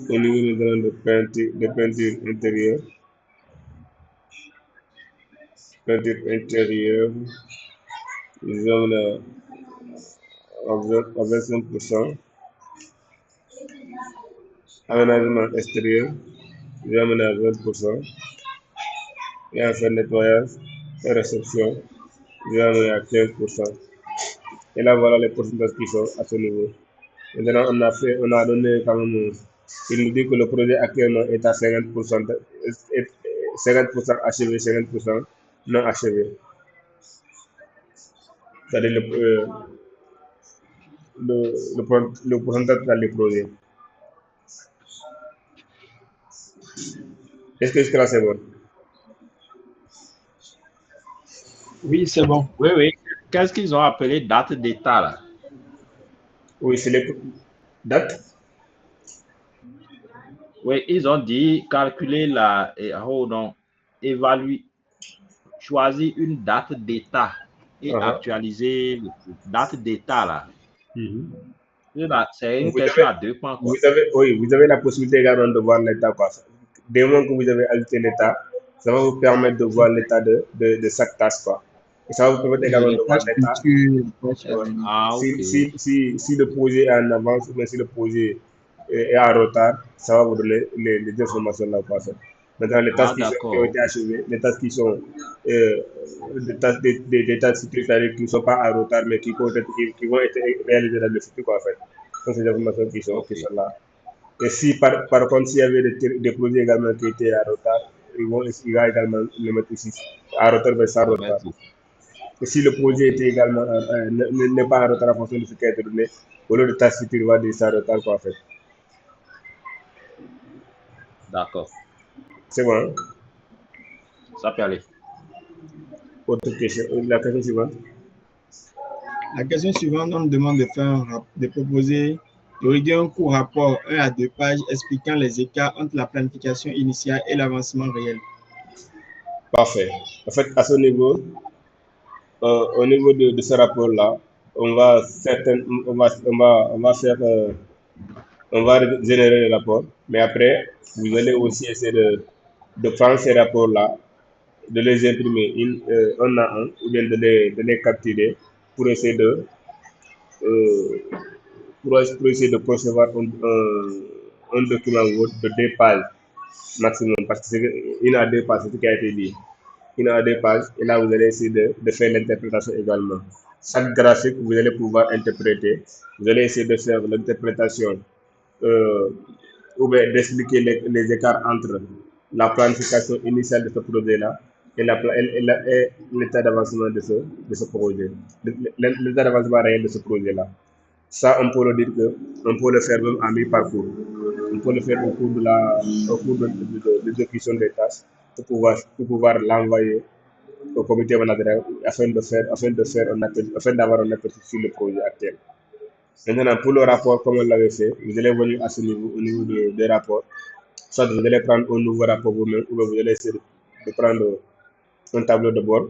B: Au niveau de peinture intérieure, j'ai amené à 25%. Aménagement extérieur, j'ai amené à 20%. Et enfin, nettoyage et réception, j'ai amené à 15%. Et là, voilà les pourcentages qui sont à ce niveau. Maintenant, on a donné quand même, il nous dit que le projet actuellement est à 50%, 50% achevé, 50% non achevé. C'est-à-dire le pourcentage dans les projets. Est-ce que jusque-là c'est bon?
A: Oui, c'est bon.
C: Oui, oui. Qu'est-ce qu'ils ont appelé date d'état là?
B: Oui, c'est les dates.
C: Oui, ils ont dit calculer évaluer, choisir une date d'état et actualiser la date d'état là. C'est une question à 2 points. Quoi.
B: Vous avez la possibilité également de voir l'état. Dès le moment que vous avez ajouté l'état, ça va vous permettre de voir l'état de chaque tâche. Quoi. Et ça va vous permettre également de voir l'état. Si le projet est en avance ou si le projet est en retard, ça va vous donner les informations là. Quoi. Maintenant, les tâches qui ont été achevées, les tâches qui sont des tâches qui ne sont pas en retard, mais qui vont être réalisées dans le futur. Quoi, en fait. Donc, c'est des informations qui sont là. Et si par contre, s'il y avait des projets également qui étaient en retard, il va également le mettre ici, en retard mais sans retard. Et si le projet était également n'est pas en retard en fonction de ce qui a été donné, au lieu de tâches futures, il va dire sans retard, quoi, en fait.
C: D'accord.
B: C'est bon, hein?
C: Ça peut aller.
B: Autre question, la question suivante.
A: La question suivante, on nous demande de proposer, de rédiger un court rapport 1 à 2 pages expliquant les écarts entre la planification initiale et l'avancement réel.
B: Parfait. En fait, à ce niveau, au niveau de ce rapport-là, on va générer le rapport, mais après, vous allez aussi essayer de prendre ces rapports-là, de les imprimer un à un, ou bien de les capturer pour essayer de concevoir un document Word de 2 pages maximum, parce que c'est 1 à 2 pages, c'est ce qui a été dit. 1 à 2 pages, et là vous allez essayer de faire l'interprétation également. Chaque graphique, vous allez pouvoir interpréter, vous allez essayer de faire l'interprétation ou bien d'expliquer les écarts entre la planification initiale de ce projet-là et l'état d'avancement de ce projet, l'état d'avancement réel de ce projet-là. Ça, on peut le dire on peut le faire même à mi-parcours. On peut le faire au cours de l'exécution des tâches pour pouvoir l'envoyer au comité managérial afin d'avoir un aperçu sur le projet actuel. Maintenant, pour le rapport, comme on l'avait fait, vous allez venir à ce niveau, au niveau des rapports. Soit vous allez prendre un nouveau rapport vous-même, ou vous allez essayer de prendre un tableau de bord.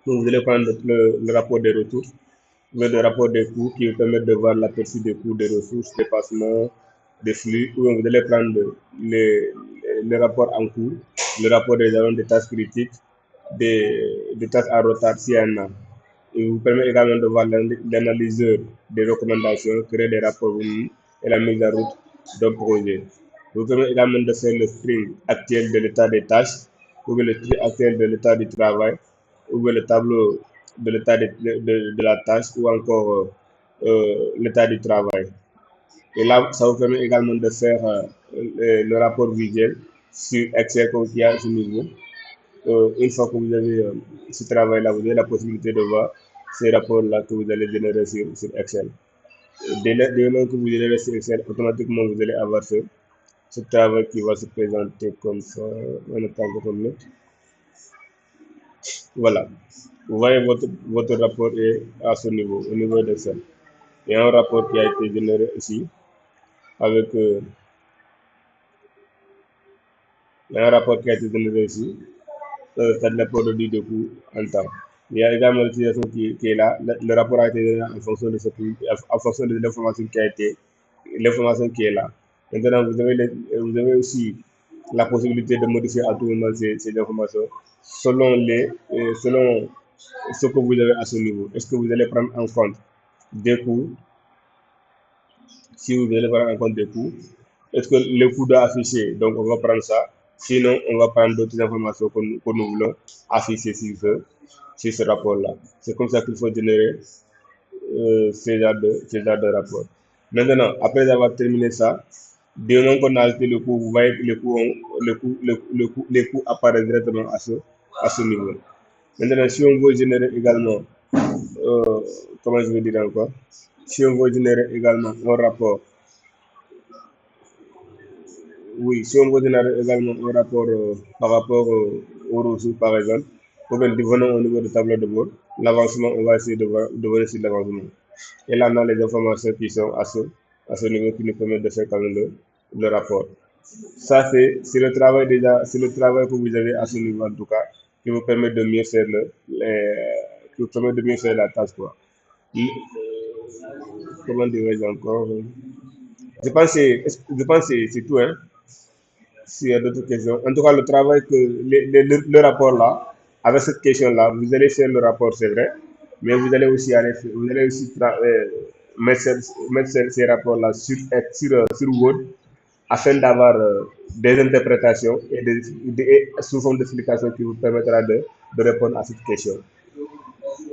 B: Donc, vous allez prendre le rapport des retours, le rapport des coûts qui vous permet de voir l'aperçu des coûts, des ressources, des passements, des flux, ou vous allez prendre le rapport en cours, le rapport des tâches critiques, des tâches à retard s'il y en a. Il vous permet également de voir l'analyseur des recommandations, créer des rapports et la mise en route d'un projet. Il vous permet également de faire le sprint actuel de l'état des tâches, ou le sprint actuel de l'état du travail, ou le tableau de l'état de la tâche, ou encore l'état du travail. Et là, ça vous permet également de faire le rapport visuel sur Excel qui est à ce niveau. Une fois que vous avez ce travail-là, vous avez la possibilité de voir ces rapports-là que vous allez générer sur Excel. Dès lors que vous générez sur Excel, automatiquement, vous allez avoir ce travail qui va se présenter comme ça. On attend comme là. Voilà. Vous voyez, votre rapport est à ce niveau, au niveau d'Excel. Il y a un rapport qui a été généré ici avec il y a un rapport qui a été généré ici, c'est le produit de coût en temps. Il y a également l'utilisation qui est là. Le rapport a été généré en fonction de en fonction de l'information l'information qui est là. Maintenant, vous avez aussi la possibilité de modifier à tout moment ces informations selon selon ce que vous avez à ce niveau. Est-ce que vous allez prendre en compte des coûts? Si vous allez prendre en compte des coûts, est-ce que le coût doit afficher? Donc, on va prendre ça. Sinon, on va prendre d'autres informations que nous voulons afficher sur ce rapport-là. C'est comme ça qu'il faut générer ces genres de rapports. Maintenant, après avoir terminé ça, dès lors qu'on a ajouté le coût, vous voyez que les coûts apparaissent directement à ce niveau. Maintenant, si on veut générer également, comment je vais dire encore, si on veut générer également un rapport, oui, si on veut générer également un rapport par rapport aux ressources, par exemple, venons au niveau du tableau de bord, l'avancement, on va essayer de venir sur l'avancement. Et là, on a les informations qui sont à ce niveau qui nous permettent de faire quand même le rapport. Ça, c'est le travail que vous avez à ce niveau, en tout cas, qui vous permet de mieux faire la tâche, quoi. Comment dirais-je encore? Je pense que c'est tout, hein. S'il y a d'autres questions. En tout cas, le travail le rapport là, avec cette question-là, vous allez faire le rapport, c'est vrai, mais vous allez aussi mettre ces rapports-là sur Word afin d'avoir des interprétations et sous forme d'explication qui vous permettra de répondre à cette question.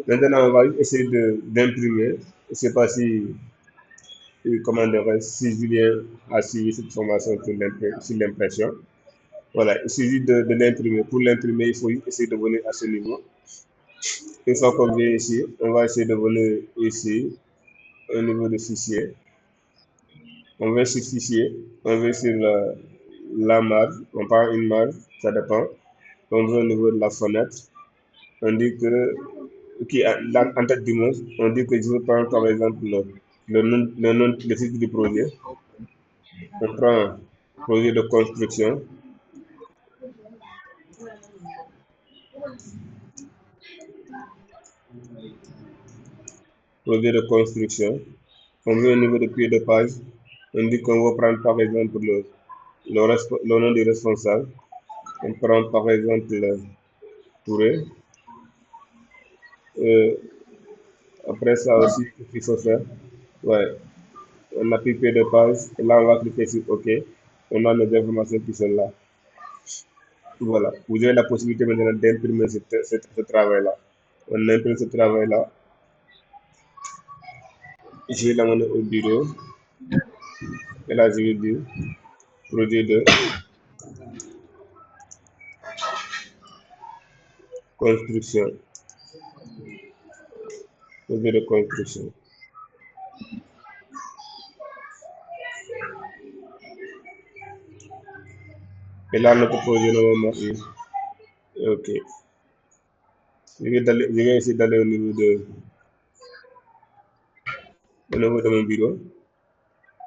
B: Maintenant, on va essayer d'imprimer. Je ne sais pas si Julien a suivi cette formation sur l'impression. Voilà, il suffit de l'imprimer. Pour l'imprimer, il faut essayer de venir à ce niveau. Une fois qu'on vient ici, on va essayer de venir ici, au niveau de fichier. On vient sur fichier, on vient sur la marge, on prend une marge, ça dépend. On vient au niveau de la fenêtre. On dit que, en tête du mot, on dit que je veux prendre par exemple le titre du projet. On prend projet de construction. Projet de construction. On vient au niveau de pied de page. On dit qu'on va prendre par exemple le nom du responsable. On prend par exemple Touré. Après ça aussi, qu'est-ce qu'il faut faire? Ouais. On a pied de page. Et là, on va cliquer sur OK. On a les informations qui sont là. Voilà. Vous avez la possibilité maintenant d'imprimer ce travail-là. On imprime ce travail-là. Je vais l'amener au bureau. Et là, je vais dire projet de construction. Projet de construction. Et là, notre projet normalement est OK. Je vais essayer d'aller au niveau de mon bureau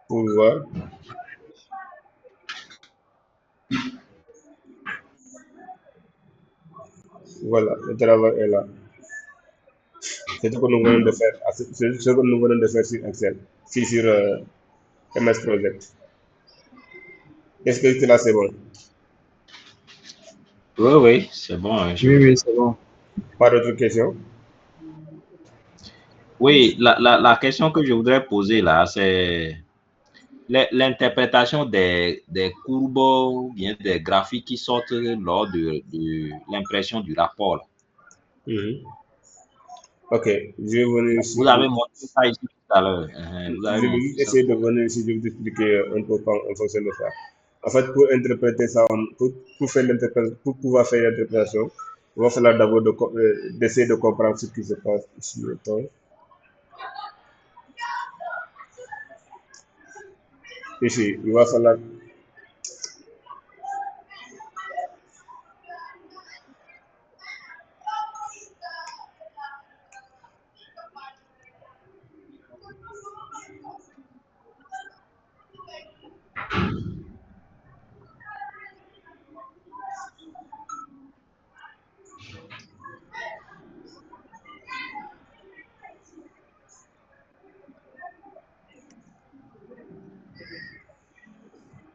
B: pour voir. Voilà, le travail est là. C'est ce que nous venons de faire. C'est ce que nous venons de faire sur Excel, sur MS Project. Est-ce que là c'est bon?
C: Oui, c'est bon. Hein,
A: oui, c'est bon.
B: Pas d'autres questions?
C: Oui, la question que je voudrais poser là, c'est l'interprétation des courbes ou bien des graphiques qui sortent lors de l'impression du rapport.
B: Ok, je vais venir ici.
C: Vous avez montré ça ici tout à l'heure.
B: Je vais essayer de venir ici, de vous expliquer un peu en fonction de ça. En fait, pour interpréter ça, pour pouvoir faire l'interprétation, Il va falloir d'abord d'essayer de comprendre ce qui se passe ici. Ici, il va falloir.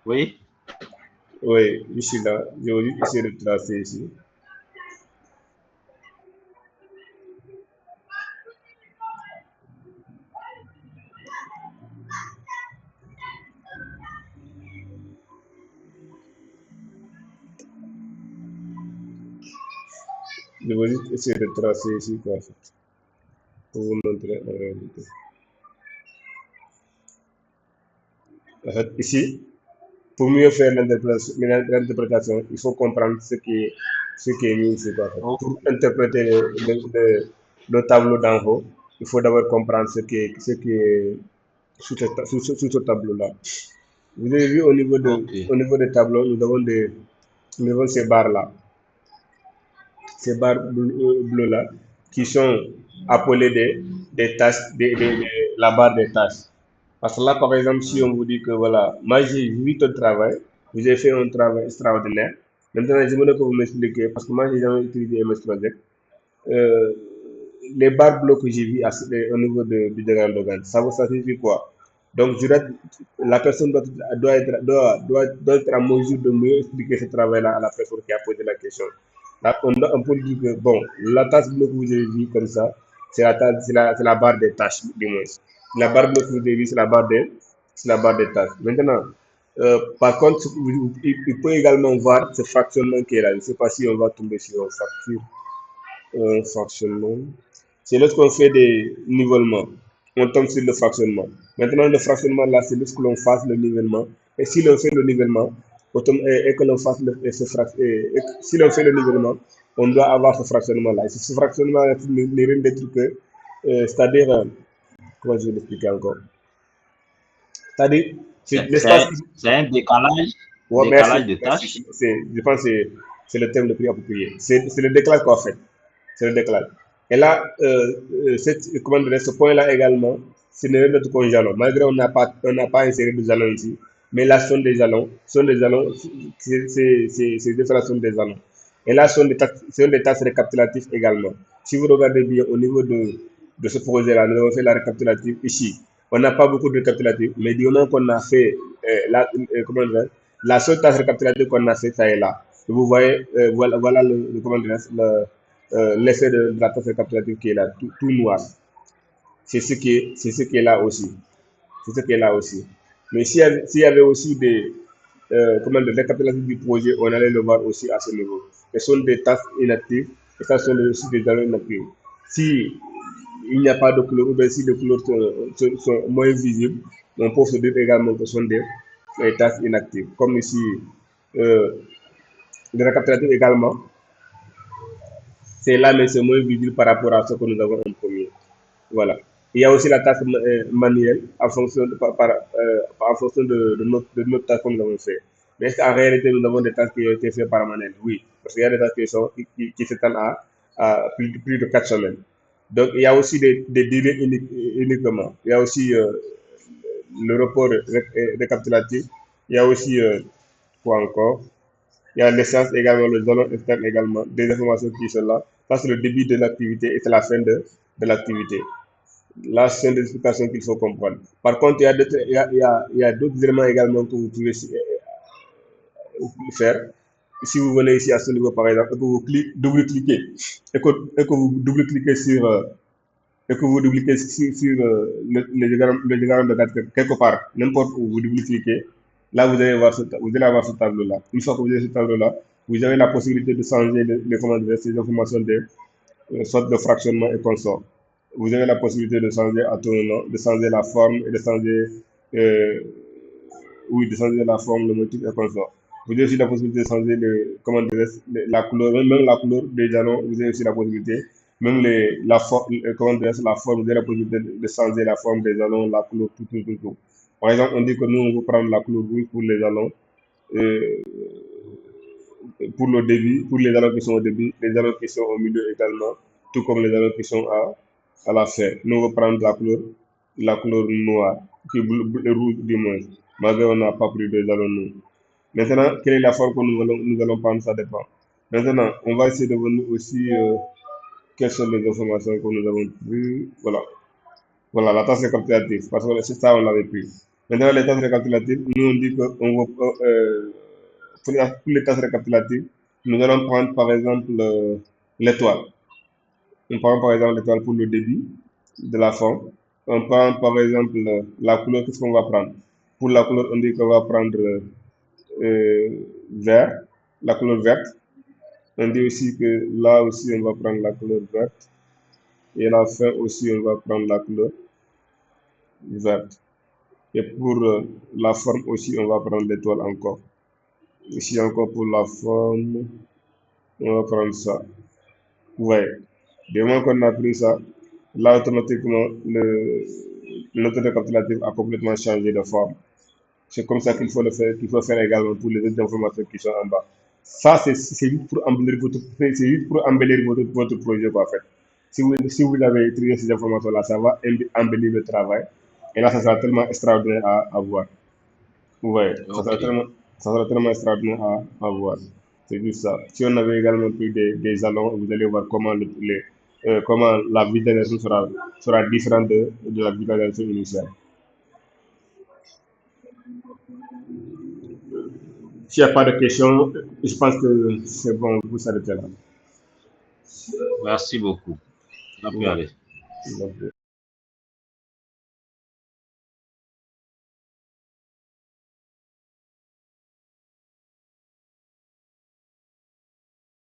C: Oui.
B: Oui, ici là, je vais juste essayer de tracer ici. Je vais juste essayer de tracer ici quoi, pour vous montrer en réalité. En fait, ici, pour mieux faire l'interprétation, il faut comprendre ce qui est mis ici. Quoi, en fait.
C: Oh.
B: Pour interpréter le tableau d'en haut, il faut d'abord comprendre ce qui est sous ce tableau-là. Vous avez vu au niveau, au niveau des tableaux, nous avons ces barres-là. Ces barres bleues-là, qui sont appelées des tâches, la barre des tâches. Parce que là, par exemple, si on vous dit que voilà, moi j'ai vu ton travail, vous avez fait un travail extraordinaire. Maintenant, je voudrais que vous m'expliquiez, parce que moi j'ai jamais utilisé MS Project. Les barres bleues que j'ai vues au niveau du diagramme d'organe, ça signifie quoi? Donc, la personne doit être en mesure de mieux expliquer ce travail-là à la personne qui a posé la question. Là, on peut dire que, bon, la tâche bleue que vous avez vue comme ça, c'est la barre des tâches, du moins. La barre bleue que vous avez vue, c'est la barre des tâches. Maintenant, par contre, il peut également voir ce fractionnement qui est là. Je ne sais pas si on va tomber sur un fractionnement. C'est lorsqu'on fait des nivellements, on tombe sur le fractionnement. Maintenant, le fractionnement là, c'est lorsque l'on fasse le nivellement. Et si l'on fait le nivellement, et que l'on fasse si l'on fait le nivellement, on doit avoir ce fractionnement là. Et ce fractionnement là, n'est rien d'autre que, c'est-à-dire, comment je vais l'expliquer encore? C'est-à-dire, c'est l'espace.
C: C'est un décalage,
B: Ouais,
C: décalage de tâches.
B: Je pense que c'est le terme le plus approprié. C'est le décalage qu'on fait. C'est le décalage. Et là, ce point-là également, c'est ne rien d'autre qu'un jalon. Malgré on n'a pas inséré de jalon ici, mais là, c'est des jalons, ces différents sont des jalons. Et là, ce sont des tâches récapitulatives également. Si vous regardez bien au niveau de ce projet-là, nous avons fait la récapitulative ici. On n'a pas beaucoup de récapitulatifs, mais du moment qu'on a fait la seule tâche récapitulative qu'on a fait, ça est là. Et vous voyez, voilà l'effet de la tâche récapitulative qui est là, tout noir. C'est ce qui est là aussi. C'est ce qui est là aussi. Mais s'il y avait aussi des récapitulatifs du projet, on allait le voir aussi à ce niveau. Ce sont des tâches inactives et ça sont aussi des jalons inactifs. Si il n'y a pas de couleur, ou bien si les couleurs sont moins visibles, on peut se dire également que ce sont des tâches inactives. Comme ici, le récapitulatif également, c'est là, mais c'est moins visible par rapport à ce que nous avons en premier. Voilà. Il y a aussi la tâche manuelle en fonction de notre tâche que nous avons fait. Mais est-ce qu'en réalité, nous avons des tâches qui ont été faites par manuel? Oui, parce qu'il y a des tâches qui s'étendent à plus de 4 semaines. Donc, il y a aussi des délais uniquement. Il y a aussi le report récapitulatif. Il y a aussi, quoi encore? Il y a l'essence également, le jalon externe également, des informations qui sont là. Ça, c'est le début de l'activité et c'est la fin de l'activité. Là, ce sont des explications qu'il faut comprendre. Par contre, il y a d'autres éléments également que vous pouvez faire. Si vous venez ici à ce niveau, par exemple, et que vous double-cliquez, et que vous double-cliquez sur le diagramme de cadre quelque part, n'importe où vous double-cliquez, là, vous allez avoir ce tableau-là. Une fois que vous avez ce tableau-là, vous avez la possibilité de changer ces informations de sorte de fractionnement et consort. Vous avez la possibilité de changer à tout moment, de changer la forme et de changer, de changer la forme, le motif et consort. Vous avez aussi la possibilité de changer la couleur, même la couleur des jalons, vous avez aussi la possibilité, même la forme, vous avez la possibilité de changer la forme des jalons, la couleur, tout. Par exemple, on dit que nous, on veut prendre la couleur rouge pour les jalons, pour le début, pour les jalons qui sont au début, les jalons qui sont au milieu également, tout comme les jalons qui sont à la fin. Nous, on va prendre la couleur noire, qui est rouge du moins, malgré on n'a pas pris de jalons noirs. Maintenant, quelle est la forme que nous allons prendre, ça dépend. Maintenant, on va essayer de voir aussi quelles sont les informations que nous avons prises. Voilà, la tasse récapitulative, parce que c'est ça, on l'avait pris. Maintenant, les tasses récapitulatives, nous, on dit que pour les tasses récapitulatives, nous allons prendre par exemple l'étoile. On prend par exemple l'étoile pour le début de la forme. On prend par exemple la couleur, qu'est-ce qu'on va prendre? Pour la couleur, on dit qu'on va prendre vert, la couleur verte. On dit aussi que là aussi, on va prendre la couleur verte. Et à la fin aussi, on va prendre la couleur verte. Et pour la forme aussi, on va prendre l'étoile encore. Ici encore pour la forme, on va prendre ça. Vous voyez, dès moment qu'on a pris ça, là automatiquement, notre récapitulatif a complètement changé de forme. C'est comme ça qu'il faut le faire, qu'il faut faire également pour les autres informations qui sont en bas. Ça, c'est juste pour embellir votre projet, en fait. Si vous avez utilisé ces informations-là, ça va embellir le travail. Et là, ça sera tellement extraordinaire à voir. Ouais, ça sera tellement extraordinaire à voir. C'est juste ça. Si on avait également pris des jalons, vous allez voir comment comment la visualisation sera différente de la visualisation initiale. S'il n'y a pas de questions, je pense que c'est bon, vous s'arrêtez là.
C: Merci beaucoup. On peut aller.
B: Merci.